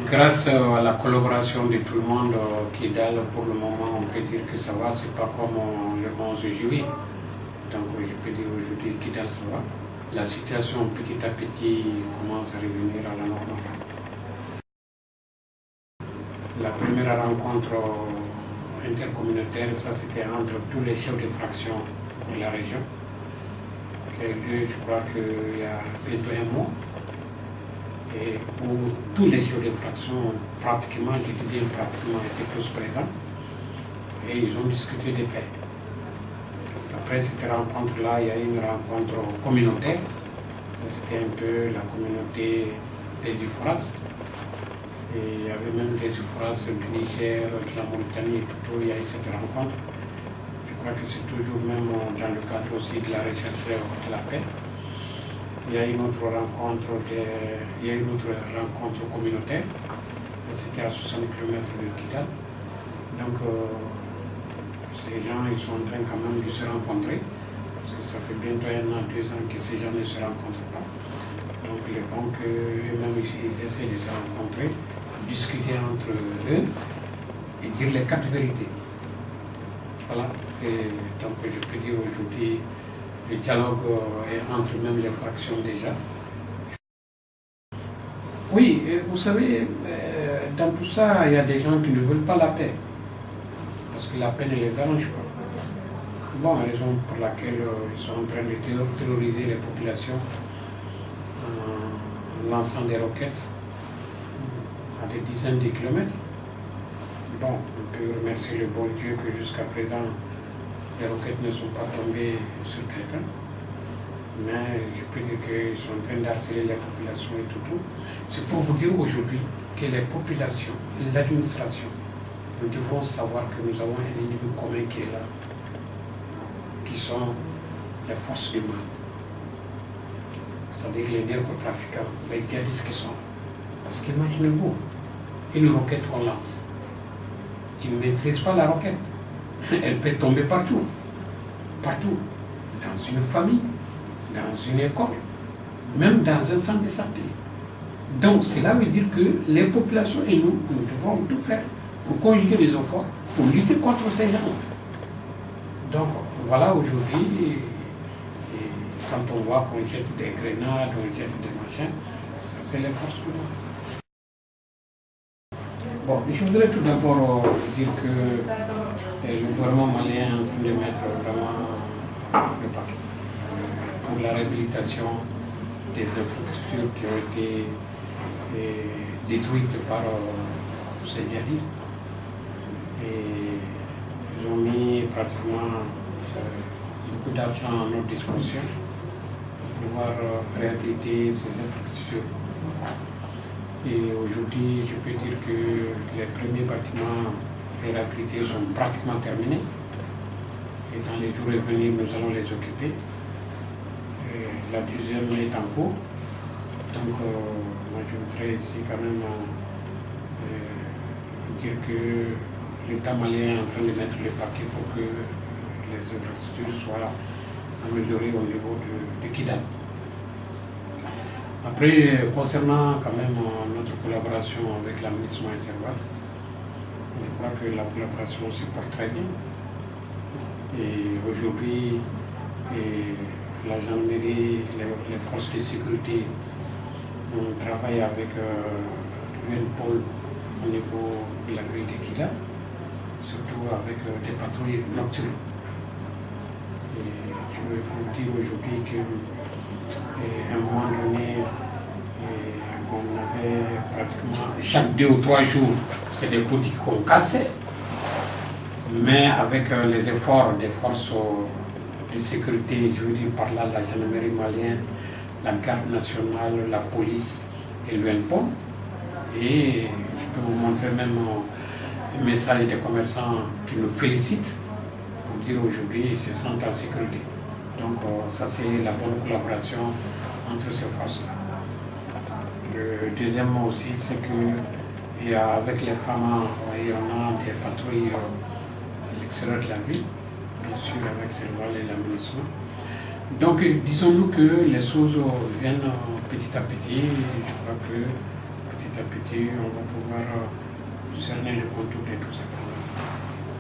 grâce à la collaboration de tout le monde, Kidal, pour le moment, on peut dire que ça va. C'est pas comme le 11 juillet. Donc, je peux dire aujourd'hui, Kidal, ça va. La situation, petit à petit, commence à revenir à la normale. La première rencontre intercommunautaire, ça c'était entre tous les chefs de fraction de la région. Je crois qu'il y a bientôt un mois. Et où tous les chefs de fraction, pratiquement, je dis bien pratiquement, étaient tous présents. Et ils ont discuté de paix. Après cette rencontre-là, il y a eu une rencontre communautaire. C'était un peu la communauté des Iforas. Et il y avait même des Iforas du Niger, de la Mauritanie et tout, il y a eu cette rencontre. Je crois que c'est toujours même dans le cadre aussi de la recherche de la paix. Il y a une autre rencontre, communautaire. C'était à 60 km de Kidal. Donc, ces gens, ils sont en train quand même de se rencontrer. Parce que ça fait bientôt 1 an, 2 ans que ces gens ne se rencontrent pas. Donc, il est bon qu'eux-mêmes, ils essaient de se rencontrer, discuter entre eux et dire les 4 vérités. Voilà. Et donc, je peux dire aujourd'hui, le dialogue est entre même les fractions déjà. Oui, vous savez, dans tout ça, il y a des gens qui ne veulent pas la paix. Parce que la paix ne les arrange pas. Bon, raison pour laquelle ils sont en train de terroriser les populations en lançant des roquettes à des dizaines de kilomètres. Bon, on peut remercier le bon Dieu que jusqu'à présent, les roquettes ne sont pas tombées sur quelqu'un. Mais je peux dire qu'ils sont en train d'harceler les populations et tout. C'est pour vous dire aujourd'hui que les populations, l'administration, nous devons savoir que nous avons un ennemi commun qui est là, qui sont les forces du mal. C'est-à-dire les narcotrafiquants, les djihadistes qui sont là. Parce qu'imaginez-vous, une roquette qu'on lance, tu ne maîtrises pas la roquette. Elle peut tomber partout. Partout. Dans une famille, dans une école, même dans un centre de santé. Donc cela veut dire que les populations et nous devons tout faire pour conjuguer les efforts, pour lutter contre ces gens. Donc voilà aujourd'hui, quand on voit qu'on jette des grenades, on jette des machins, c'est les forces du mal. Bon, je voudrais tout d'abord dire que le gouvernement malien est en train de mettre vraiment le paquet pour la réhabilitation des infrastructures qui ont été détruites par ces djihadistes. Et ils ont mis pratiquement beaucoup d'argent à notre disposition pour pouvoir réhabiliter ces infrastructures. Et aujourd'hui, je peux dire que les premiers bâtiments réhabilités sont pratiquement terminés. Et dans les jours à venir, nous allons les occuper. Et la deuxième est en cours. Donc, moi, je voudrais ici quand même dire que l'État malien est en train de mettre le paquet pour que les infrastructures soient améliorées au niveau de Kidal. Après, concernant quand même notre collaboration avec la ministre Maï Serval, je crois que la collaboration se porte très bien. Et aujourd'hui, la gendarmerie, les forces de sécurité, on travaille avec l'UNPOL au niveau de la ville de Kidal, surtout avec des patrouilles nocturnes. Et je veux vous dire aujourd'hui qu'à un moment donné, on avait pratiquement chaque 2 ou 3 jours, c'est des boutiques qu'on cassait. Mais avec les efforts des forces de sécurité, je veux dire par là la gendarmerie malienne, la garde nationale, la police et l'UNPOL, et je peux vous montrer même un message des commerçants qui nous félicitent pour dire aujourd'hui ils se sentent en sécurité. Donc ça c'est la bonne collaboration entre ces forces-là. Le deuxième aussi, c'est qu'avec les femmes, il y en a des patrouilles à l'extérieur de la ville, bien sûr avec Serval et l'aménagement. Donc disons-nous que les choses viennent petit à petit. Je crois que petit à petit, on va pouvoir cerner le contour de tout ça.